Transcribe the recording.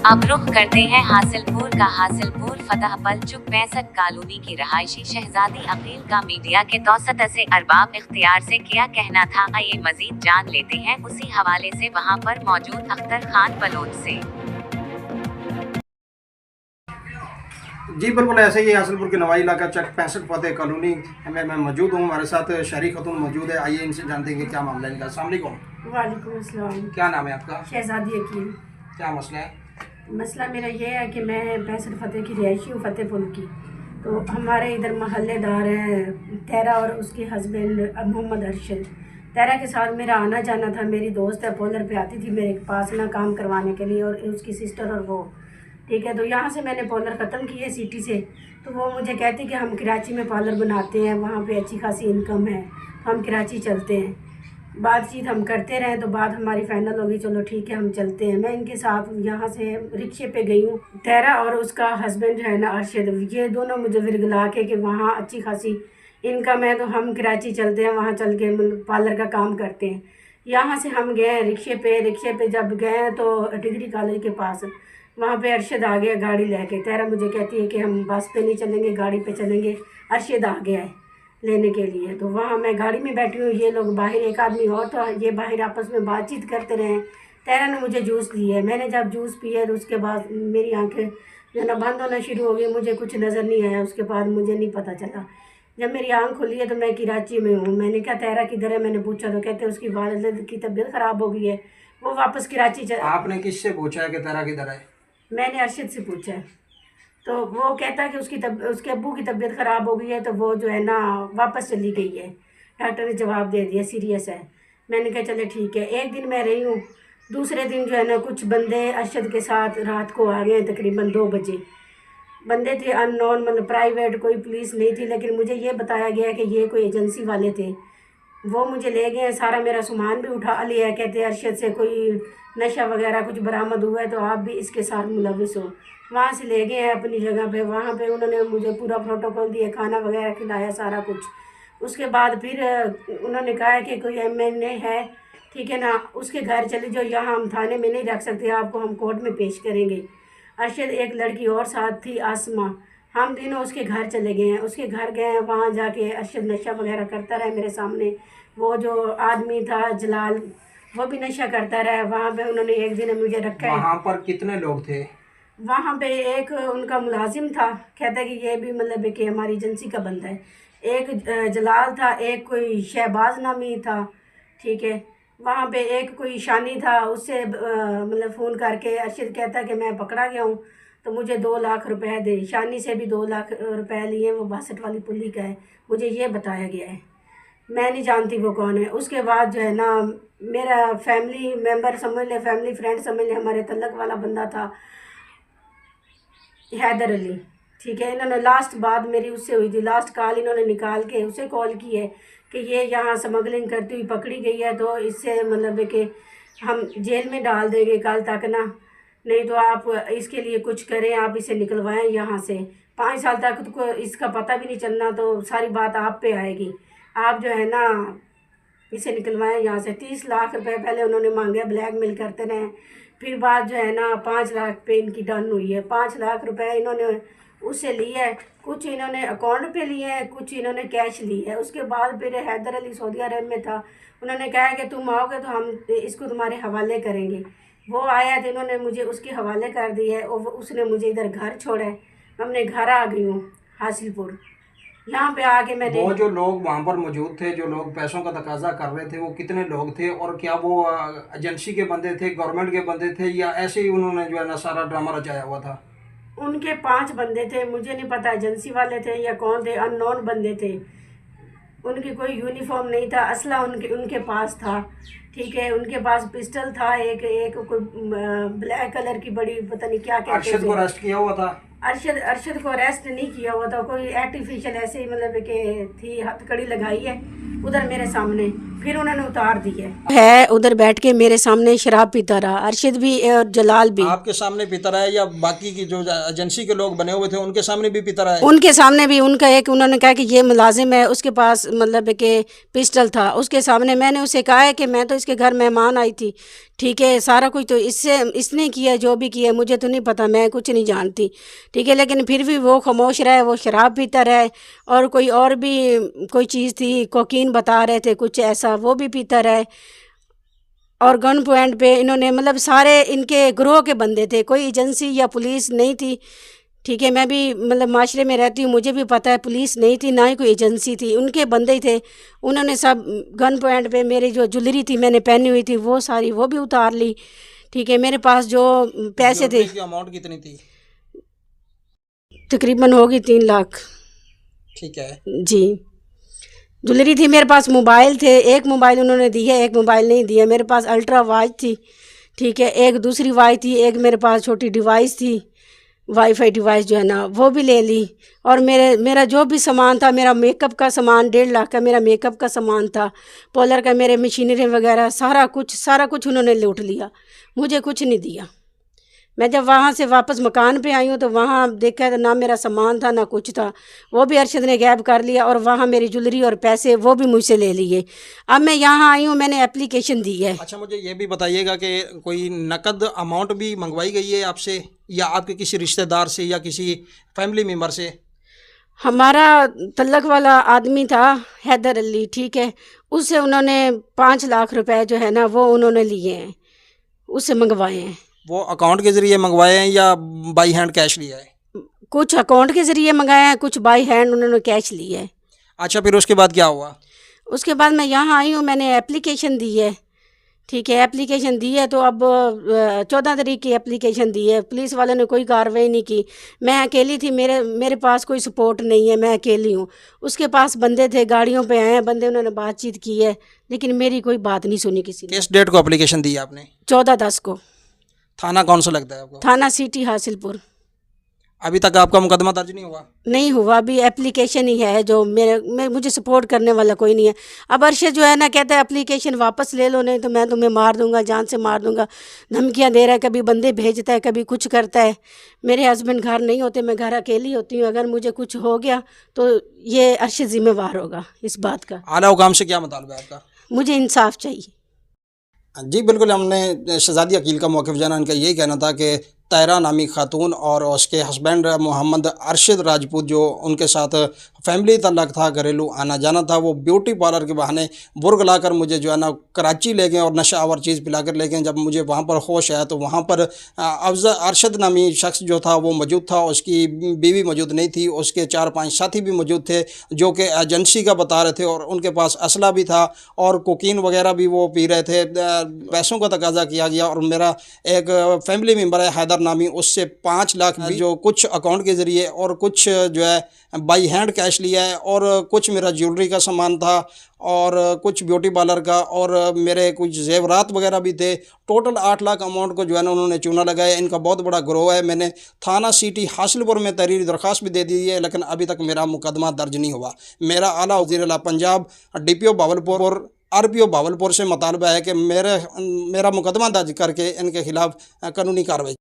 अब रुख करते हैं हासिलपुर का। हासिलपुर फतहपल चुक 65 कॉलोनी की रहायशी शहजादी अकील का मीडिया के तौसत से अरबाब इख्तियार से क्या कहना था, आइए मजीद जान लेते हैं उसी हवाले से वहां पर मौजूद अख्तर खान बलोच से। जी बिल्कुल ऐसे ही हासिलपुर के नवाई इलाका चक 65 फतेह कॉलोनी में मैं मौजूद हूँ। हमारे साथ शहरी खतून मौजूद है, आइए इनसे जानते हैं क्या मामला है इनका। अस्सलाम वालेकुम। वालेकुम अस्सलाम। क्या नाम है आपका? शहजादी अकील। क्या मसला है? मसला मेरा ये है कि मैं 65 फतेह की रिहायशी हूँ, फतेहपुर की। तो हमारे इधर महल्लेदार हैं तैरा और उसके हस्बैंड मोहम्मद अरशद। तैरा के साथ मेरा आना जाना था, मेरी दोस्त है पोलर पे आती थी मेरे पास ना काम करवाने के लिए, और उसकी सिस्टर और वो, ठीक है। तो यहाँ से मैंने पार्लर ख़त्म किए सिटी से, तो वो मुझे कहती कि हम कराची में पार्लर बनाते हैं, वहाँ पे अच्छी खासी इनकम है, तो हम कराची चलते हैं। बातचीत हम करते रहे तो बात हमारी फ़ाइनल होगी, चलो ठीक है हम चलते हैं। मैं इनके साथ यहाँ से रिक्शे पे गई हूँ। तैरा और उसका हस्बैंड जो है ना अरशद, ये दोनों मुझे विरगला के कि वहाँ अच्छी खासी इनकम है तो हम कराची चलते हैं, वहाँ चल के पार्लर का काम करते हैं। यहाँ से हम गए रिक्शे पे जब गए तो डिग्री कॉलेज के पास वहाँ पे अरशद आ गया गाड़ी लेके। तैरा मुझे कहती है कि हम बस पे नहीं चलेंगे, गाड़ी पे चलेंगे। अरशद आ गया है लेने के लिए, तो वहाँ मैं गाड़ी में बैठी हूँ, ये लोग बाहर, एक आदमी और तो ये बाहर आपस में बातचीत करते रहे। तैरा ने मुझे जूस लिया है, मैंने जब जूस पिया तो उसके बाद मेरी आंखें जो ना बंद होना शुरू हो गई, मुझे कुछ नज़र नहीं आया। उसके बाद मुझे नहीं पता चला, जब मेरी आंख खुली है तो मैं कराची में हूँ। मैंने कहा तैरा किधर है, मैंने पूछा तो कहते उसकी वालिद की तबीयत ख़राब हो गई है, वो वापस कराची चला। आपने किससे पूछा है कि तैरा किधर है? मैंने अरशद से पूछा, तो वो कहता है कि उसके अब्बू की तबीयत ख़राब हो गई है, तो वो जो है ना वापस चली गई है। डॉक्टर ने जवाब दे दिया सीरियस है। मैंने कहा चले ठीक है। एक दिन मैं रही हूँ, दूसरे दिन जो है ना कुछ बंदे अरशद के साथ रात को आ गए, तकरीबन 2 बजे। बंदे थे अननोन, मतलब प्राइवेट, कोई पुलिस नहीं थी, लेकिन मुझे ये बताया गया कि ये कोई एजेंसी वाले थे। वो मुझे ले गए, सारा मेरा सामान भी उठा लिया। कहते अरशद से कोई नशा वगैरह कुछ बरामद हुआ है तो आप भी इसके साथ मुलविस हो। वहाँ से ले गए हैं अपनी जगह पे, वहाँ पे उन्होंने मुझे पूरा प्रोटोकॉल दिया, खाना वगैरह खिलाया, सारा कुछ। उसके बाद फिर उन्होंने कहा है कि कोई MNA है, ठीक है ना, उसके घर चले जाओ, यहाँ हम थाने में नहीं रख सकते, आपको हम कोर्ट में पेश करेंगे। अरशद एक लड़की और साथ थी आसमा, हम तीनों उसके घर चले गए हैं। उसके घर गए हैं, वहाँ जाके अरशद नशा वगैरह करता रहा मेरे सामने। वो जो आदमी था जलाल, वो भी नशा करता रहा। वहाँ पे उन्होंने एक दिन मुझे रखा है। वहाँ पर कितने लोग थे? वहाँ पे एक उनका मुलाजिम था, कहता है कि ये भी मतलब कि हमारी एजेंसी का बंदा है। एक जलाल था, एक कोई शहबाज नामी था, ठीक है। वहाँ पे एक कोई शानी था, उससे मतलब फ़ोन करके अरशद कहता है कि मैं पकड़ा गया हूँ तो मुझे 2 लाख रुपए दे। शानी से भी 2 लाख रुपए लिए, वो 62 वाली पुली का है, मुझे ये बताया गया है। मैं नहीं जानती वो कौन है। उसके बाद जो है ना मेरा फैमिली मेम्बर समझ ले, फैमिली फ्रेंड समझ ले, हमारे तलक वाला बंदा था हैदर अली, ठीक है। इन्होंने लास्ट बात मेरी उससे हुई थी, लास्ट कॉल इन्होंने निकाल के उसे कॉल की है कि ये यहाँ स्मगलिंग करती हुई पकड़ी गई है, तो इससे मतलब कि हम जेल में डाल देंगे कल तक ना, नहीं तो आप इसके लिए कुछ करें, आप इसे निकलवाएं यहाँ से। 5 साल तक तो इसका पता भी नहीं चलना, तो सारी बात आप पे आएगी। आप जो है ना इसे निकलवाएं यहाँ से। 30 लाख रुपए पहले उन्होंने मांगे, ब्लैकमेल करते रहे। फिर बात जो है ना 5 लाख पे इनकी डन हुई है। 5 लाख रुपए इन्होंने उससे लिए है, कुछ इन्होंने अकाउंट पे लिए हैं, कुछ इन्होंने कैश ली है। उसके बाद फिर हैदर अली सऊदी अरब में था, उन्होंने कहा कि तुम आओगे तो हम इसको तुम्हारे हवाले करेंगे। वो आया तो इन्होंने मुझे उसके हवाले कर दिया है, और उसने मुझे इधर घर छोड़ा है। मैं अपने घर आ गई हूँ हासिलपुर। यहाँ पे आके मैंने, वो जो लोग वहाँ पर मौजूद थे, जो लोग पैसों का तकाजा कर रहे थे, वो कितने लोग थे? और क्या वो एजेंसी के बंदे थे, गवर्नमेंट के बंदे थे, या ऐसे ही उन्होंने जो है ना सारा ड्रामा रचाया हुआ था? उनके 5 बंदे थे, मुझे नहीं पता एजेंसी वाले थे या कौन थे, अननोन बंदे थे। उनकी कोई यूनिफॉर्म नहीं था, असला उनके पास था, ठीक है। उनके पास पिस्टल था, एक कोई ब्लैक कलर की बड़ी, पता नहीं क्या कहते थे। अरशद को अरेस्ट किया हुआ था? अरशद को अरेस्ट नहीं किया हुआ था, कोई आर्टिफिशियल ऐसे ही मतलब कि थी, हथकड़ी लगाई है उधर मेरे सामने, फिर उन्होंने उतार दी है उधर बैठ के मेरे सामने शराब पीता रहा, अरशद भी और जलाल भी। आपके सामने पीता रहा है या बाकी की जो एजेंसी के लोग बने हुए थे उनके सामने भी पीता रहा है? उनके सामने भी। उनका एक, उन्होंने कहा कि ये मुलाजिम है, उसके पास मतलब कि पिस्टल था, उसके सामने मैंने उसे कहा है कि मैं तो इसके घर मेहमान आई थी, ठीक है, सारा कुछ तो इसने किया, जो भी किया मुझे तो नहीं पता, मैं कुछ नहीं जानती, ठीक है। लेकिन फिर भी वो खामोश रहे, वो शराब पीता रहे, और भी कोई चीज़ थी, कोकीन बता रहे थे कुछ ऐसा, वो भी पीता रहे। और गन पॉइंट पे इन्होंने, मतलब सारे इनके ग्रोह के बंदे थे, कोई एजेंसी या पुलिस नहीं थी, ठीक है। मैं भी मतलब माशरे में रहती हूँ, मुझे भी पता है, पुलिस नहीं थी, ना ही कोई एजेंसी थी, उनके बंदे ही थे। उन्होंने सब गन पॉइंट पे मेरी जो ज्वेलरी थी मैंने पहनी हुई थी वो सारी वो भी उतार ली, ठीक है। मेरे पास जो पैसे थे, अमाउंट कितनी थी? तकरीबन होगी 3 लाख। ठीक है जी, ज्वेलरी थी मेरे पास, मोबाइल थे, एक मोबाइल उन्होंने दिया, एक मोबाइल नहीं दिया। मेरे पास अल्ट्रा वॉच थी, ठीक है, एक दूसरी वॉच थी, एक मेरे पास छोटी डिवाइस थी, वाईफाई डिवाइस जो है ना, वो भी ले ली। और मेरा जो भी सामान था, मेरा मेकअप का सामान 1.5 लाख का मेरा मेकअप का सामान था, पार्लर का, मेरे मशीनरी वगैरह सारा कुछ उन्होंने लूट लिया, मुझे कुछ नहीं दिया। मैं जब वहाँ से वापस मकान पे आई हूँ तो वहाँ देखा तो ना मेरा सामान था ना कुछ था, वो भी अरशद ने गायब कर लिया, और वहाँ मेरी ज्वेलरी और पैसे वो भी मुझसे ले लिए। अब मैं यहाँ आई हूँ, मैंने एप्लीकेशन दी है। अच्छा, मुझे ये भी बताइएगा कि कोई नकद अमाउंट भी मंगवाई गई है आपसे, या आपके किसी रिश्तेदार से या किसी फैमिली मेम्बर से? हमारा तल्लक वाला आदमी था हैदर अली, ठीक है, उससे उन्होंने 5 लाख रुपए जो है ना वो उन्होंने लिए हैं, उससे मंगवाए हैं। वो अकाउंट के ज़रिए मंगवाए हैं या बाई हैंड कैश लिया है? कुछ अकाउंट के ज़रिए मंगाए हैं, कुछ बाई हैंड उन्होंने कैश लिए है। अच्छा, फिर उसके बाद क्या हुआ? उसके बाद मैं यहाँ आई हूँ, मैंने एप्लीकेशन दी है, ठीक है, एप्लीकेशन दी है। तो अब 14 तारीख की एप्लीकेशन दी है, पुलिस वालों ने कोई कार्रवाई नहीं की। मैं अकेली थी, मेरे पास कोई सपोर्ट नहीं है, मैं अकेली हूँ। उसके पास बंदे थे, गाड़ियों पे आए हैं बंदे, उन्होंने बातचीत की है, लेकिन मेरी कोई बात नहीं सुनी किसी ने। किस डेट को एप्लीकेशन दी आपने? 14/10 को। थाना कौन सा लगता है आपको? थाना सिटी हासिलपुर। अभी तक आपका मुकदमा दर्ज नहीं हुआ? नहीं हुआ, अभी एप्लीकेशन ही है, जो मुझे सपोर्ट करने वाला कोई नहीं है। अब अरशद जो है ना कहता है एप्लीकेशन वापस ले लो, नहीं तो मैं तुम्हें मार दूंगा, जान से मार दूंगा, धमकियां दे रहा है, कभी बंदे भेजता है, कभी कुछ करता है। मेरे हस्बैंड घर नहीं होते, मैं घर अकेली होती हूँ, अगर मुझे कुछ हो गया तो ये अरशद जिम्मेवार होगा इस बात का। आला हुकाम से क्या मुतालबा है आपका? मुझे इंसाफ चाहिए। जी बिल्कुल, हमने शहजादी अकील का मौक़िफ़ जाना, इनका यही कहना था कि तायरा नामी खातून और उसके हस्बैंड मोहम्मद अरशद राजपूत, जो उनके साथ फैमिली तल्लक था, घरेलू आना जाना था, वो ब्यूटी पार्लर के बहाने बुर्ग लाकर मुझे जो है ना कराची ले गए और नशा आवर चीज़ पिलाकर ले गए। जब मुझे वहाँ पर होश आया तो वहाँ पर अरशद नामी शख्स जो था वो मौजूद था, उसकी बीवी मौजूद नहीं थी, उसके 4-5 साथी भी मौजूद थे जो कि एजेंसी का बता रहे थे, और उनके पास असला भी था और कोकीन वगैरह भी वो पी रहे थे। पैसों का तकाजा किया गया, और मेरा एक फैमिली मेम्बर है हैदर नामी, उससे 5 लाख जो कुछ अकाउंट के ज़रिए और कुछ जो है बाई हैंड कैश लिया है, और कुछ मेरा ज्वेलरी का सामान था, और कुछ ब्यूटी पार्लर का, और मेरे कुछ जेवरात वगैरह भी थे। टोटल 8 लाख अमाउंट को जो है ना उन्होंने चूना लगाया। इनका बहुत बड़ा ग्रोह है। मैंने थाना सिटी हासिलपुर में तहरीरी दरख्वास्त भी दे दी है, लेकिन अभी तक मेरा मुकदमा दर्ज नहीं हुआ। मेरा आला वज़ीर पंजाब DPO भावलपुर RPO भावलपुर से मुतालबा है कि मेरा मुकदमा दर्ज करके इनके खिलाफ़ कानूनी कार्रवाई।